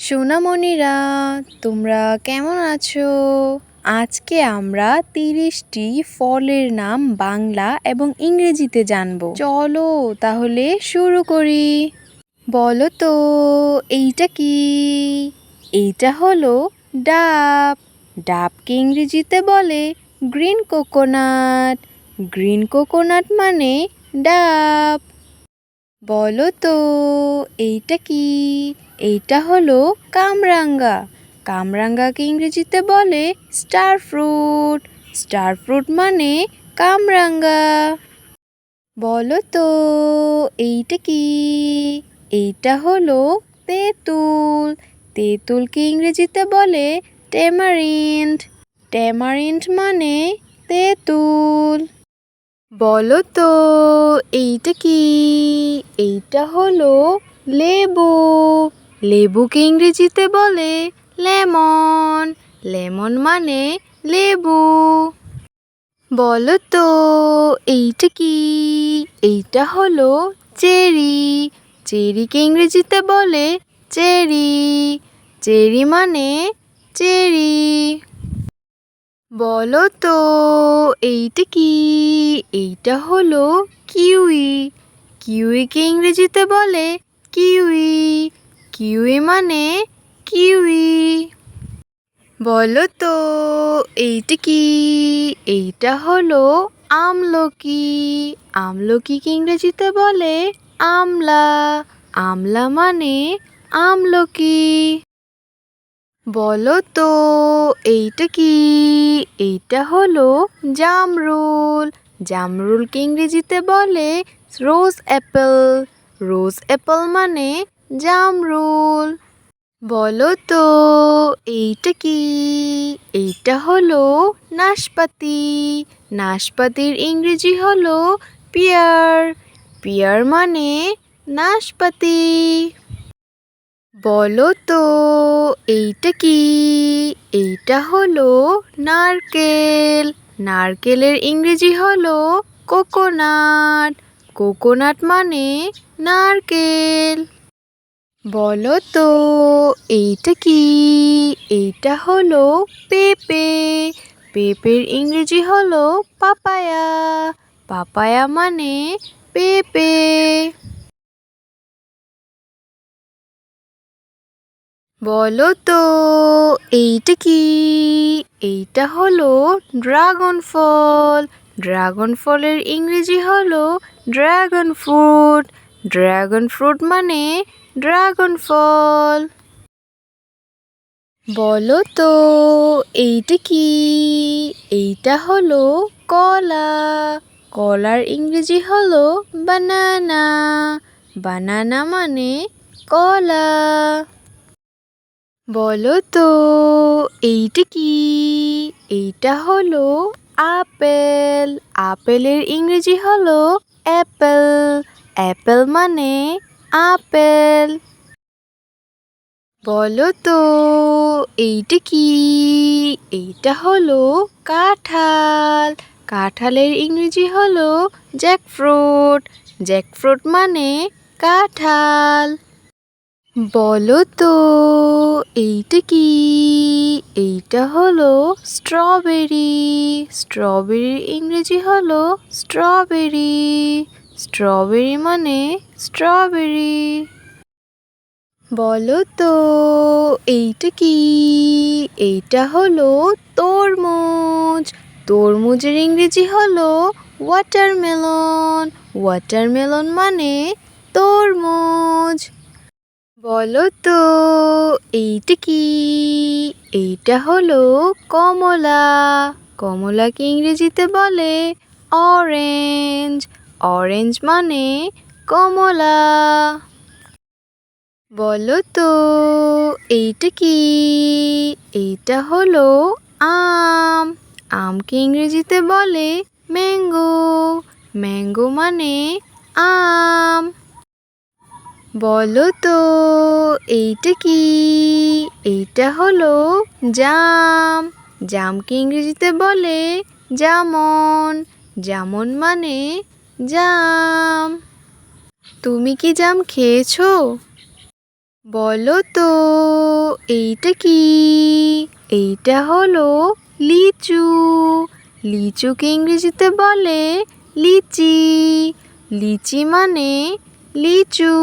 সোনামণিরা, তোমরা কেমন আছো? আজকে আমরা 30টি ফলের নাম বাংলা এবং ইংরেজিতে জানবো। চলো তাহলে শুরু করি। বলো তো, এইটা কি? এইটা হলো ডাব। ডাবকে ইংরেজিতে বলে গ্রিন কোকোনাট। গ্রিন কোকোনাট মানে ডাব। বলো তো, এইটা কি? এইটা হলো কামরাঙ্গা। কামরাঙ্গাকে ইংরেজিতে বলে স্টার ফ্রুট। স্টার ফ্রুট মানে কামরাঙ্গা। বলো তো, এইটা কি? এইটা হলো তেঁতুল। তেঁতুলকে ইংরেজিতে বলে ট্যামারিন্ড। ট্যামারিন্ড মানে তেঁতুল। বলো তো, এইটা কি? এইটা হলো লেবু। লেবুকে ইংরেজিতে বলে লেমন। লেমন মানে লেবু। বলো তো, এইটা কি? এইটা হলো চেরি। চেরিকে ইংরেজিতে বলে চেরি। চেরি মানে চেরি। বলো তো, এইটা কি? এইটা হলো কিউই। কিউইকে ইংরেজিতে বলে কিউই। কিউই মানে কিউই। বলো তো, এইটা কি? এইটা হলো আমলকি। আমলকিকে ইংরেজিতে বলে আমলা। আমলা মানে আমলকি। বলো তো, এইটা কি? এইটা হলো জামরুল। জামরুলকে ইংরেজিতে বলে রোজ অ্যাপেল। রোজ অ্যাপেল মানে জামরুল। বলো তো, এইটা কি? এইটা হলো নাশপাতি। নাশপাতির ইংরেজি হলো পিয়ার। পিয়ার মানে নাশপাতি। বলো তো, এইটা কি? এইটা হলো নারকেল। নারকেলের ইংরেজি হলো কোকোনাট। কোকোনাট মানে নারকেল। বলো তো, এইটা কি? এইটা হলো পেঁপে। পেঁপের ইংরেজি হলো পাপায়া। পাপায়া মানে পেঁপে। বলো তো, এইটা কি? এইটা হলো ড্রাগন ফল। ড্রাগন ফলের ইংরেজি হলো ড্রাগন ফ্রুট। ড্রাগন ফ্রুট মানে ড্রাগন ফল। বলো তো, এইটা কি? এইটা হলো কলা। কলার ইংরেজি হলো বানানা। বানানা মানে কলা। বলো তো, এইটা কি? এইটা হলো আপেল। আপেলের ইংরেজি হলো অ্যাপেল। অ্যাপেল মানে আপেল। বলো তো, এইটা কি? এইটা হলো কাঁঠাল। কাঁঠালের ইংরেজি হলো জ্যাকফ্রুট। জ্যাকফ্রুট মানে কাঁঠাল। বলো তো, এইটা কি? এইটা হলো স্ট্রবেরি। স্ট্রবেরির ইংরেজি হলো স্ট্রবেরি। স্ট্রবেরি মানে স্ট্রবেরি। বলো তো, এইটা কি? এইটা হলো তরমুজ। তরমুজের ইংরেজি হলো ওয়াটারমেলন। ওয়াটারমেলন মানে তরমুজ। বলো তো, এইটা কি? এইটা হলো কমলা। কমলাকে ইংরেজিতে বলে অরেঞ্জ। অরেঞ্জ মানে কমলা। বলো তো, এইটা কি? এইটা হলো আম। আমকে ইংরেজিতে বলে ম্যাঙ্গো। ম্যাঙ্গো মানে আম। বলো তো, এইটা কি? এইটা হলো জাম। জামকে ইংরেজিতে বলে জামন। জামন মানে জাম। তুমি কি জাম খেয়েছো? বলো তো এইটা কি? এইটা হলো লিচু। লিচুকে ইংরেজিতে বলে লিচি। লিচি মানে লিচু।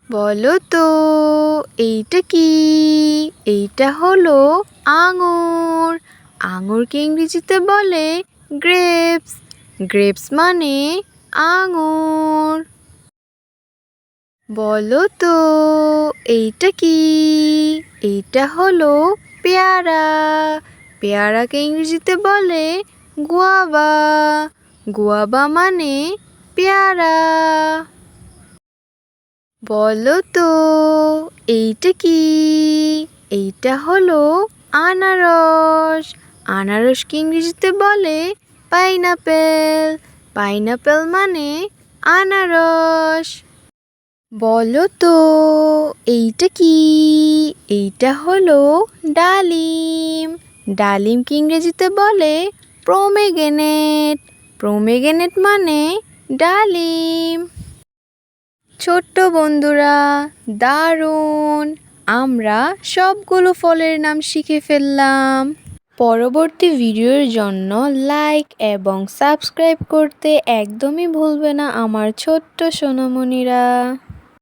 বলো তো এইটা কি? এইটা হলো আঙুর। আঙুরকে ইংরেজিতে বলে গ্রেপস। গ্রেপস মানে আঙুর। বলো তো এইটা কি? এইটা হলো পেয়ারা। পেয়ারাকে ইংরেজিতে বলে গুয়াভা। গুয়াভা মানে পেয়ারা। বলো তো এইটা কি? এইটা হলো আনারস। আনারসকে ইংরেজিতে বলে পাইনাপেল। পাইনাপেল মানে আনারস। বলো তো এইটা কি? এইটা হলো ডালিম। ডালিমকে ইংরেজিতে বলে প্রোমেগেনেট। প্রোমেগেনেট মানে ডালিম। ছোট্ট বন্ধুরা, দারুণ! আমরা সবগুলো ফলের নাম শিখে ফেললাম। পরবর্তী ভিডিওর জন্য লাইক এবং সাবস্ক্রাইব করতে একদমই ভুলবে না আমার ছোট্ট সোনামণিরা।